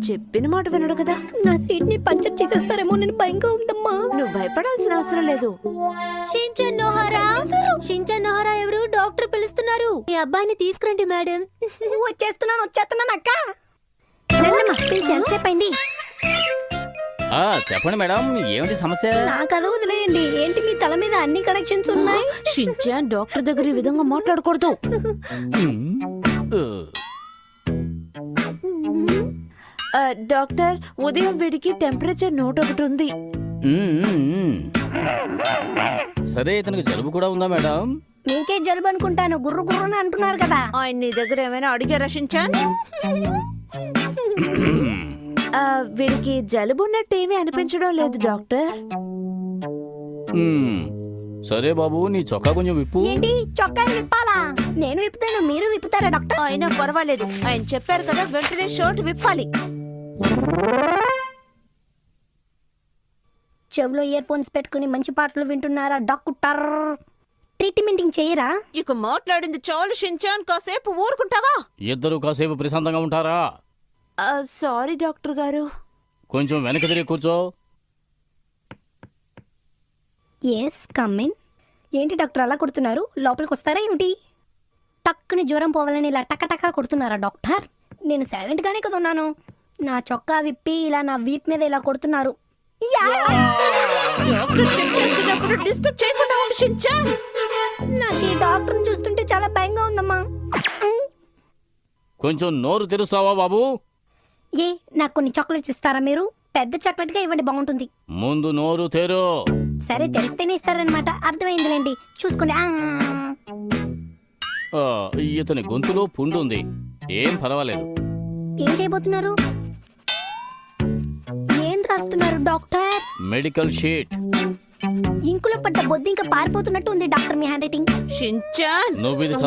చెప్పిన మాట వినడు కదా. నా సీట్ ని పంచర్ చేసేస్తారేమో నేను భయంగా ఉందమ్మా. నువ్వు భయపడాల్సిన అవసరం లేదు. షించాన్ నోహారా, షించాన్ నోహారా ఎవరు? డాక్టర్ పిలుస్తున్నారు. మీ అబ్బాయిని తీసుకురండి మేడం. వచ్చేస్తున్నాను అక్క. ఎంతసేపు అయింది? చెప్పండి మేడం, ఏమిటి సమస్య? నా కథ వదిలేయండి. ఏంటి మీ తల మీద అన్ని కనెక్షన్స్ ఉన్నాయి? షించాన్ డాక్టర్ దగ్గర ఈ విధంగా మాట్లాడకూడదు. డాక్టర్, ఉదయం వీడికి టెంపరేచర్ 101 ఉంది. సరే, ఇతనికి జలుబు కూడా ఉందా మేడం? మీకే జలుబు అనుకుంటాను. గుర్రు గుర్రుని అంటున్నారు కదా. ఆయన నీ దగ్గర ఏమైనా అడిగారా షించాన్? వీడికి జలుబు ఉన్నట్టు ఏమీ అనిపించడం లేదు డాక్టర్. సరే బాబు, నీ చొక్కా కొంచెం విప్పు. ఏంటి చొక్కా విప్పాలా? నేను విప్పుతాను, మీరు విప్పుతారా డాక్టర్? అయినా పర్వాలేదు, ఆయన చెప్పారు కదా, వెంటనే షర్ట్ విప్పాలి. చెవిలో ఇయర్ ఫోన్స్ పెట్టుకుని మంచి పాటలు వింటున్నారా డాక్టర్? ట్రీట్మెంటింగ్ చేయరా? ఇక మాట్లాడింది చాలు షించాన్, కాసేపు ఊరుకుంటావా? ఇద్దరు కాసేపు ప్రశాంతంగా ఉంటారా? సారీ డాక్టర్ గారు. కొంచెం వెనక తిరిగి కూర్చో. ఎస్ కమ్మిన్. ఏంటి డాక్టర్ అలా కొడుతున్నారు? లోపలికి వస్తారా ఏమిటి? టక్కుని జ్వరం పోవాలని ఇలా టకటకా కొడుతున్నారా డాక్టర్? నేను సైలెంట్ గానే కదా ఉన్నాను. నా చొక్కా విప్పి ఇలా నా వీప్ మీద ఇలా కొడుతున్నారు. డిస్టర్బ్ చేయకుండా ఉండు షించాన్. నాకు ఈ డాక్టర్ని చూస్తుంటే చాలా భయంగా ఉందమ్మా. కొంచెం నోరు తెరుస్తావా బాబు? నాకు కొన్ని చాక్లెట్స్ ఇస్తారా మీరు? పెద్ద చాక్లెట్ గా ఇవ్వండి, బాగుంటుంది. ముందు నోరు తెరు. సరే, తెరిస్తేనే ఇస్తారనమాట. అర్థమైందిలేండి, చూసుకోండి. ఇతని గొంతులో పుండు ఉంది, ఏం పర్వాలేదు. ఏం చేయబోతున్నారు? ఏం రాస్తున్నారు డాక్టర్? Medical sheet. ఇంకులో పడ్డ బొద్ది ఇంకా పారిపోతున్నట్టు ఉంది డాక్టర్ మీ హ్యాండ్ రైటింగ్. షించాన్, నువ్వు ఇది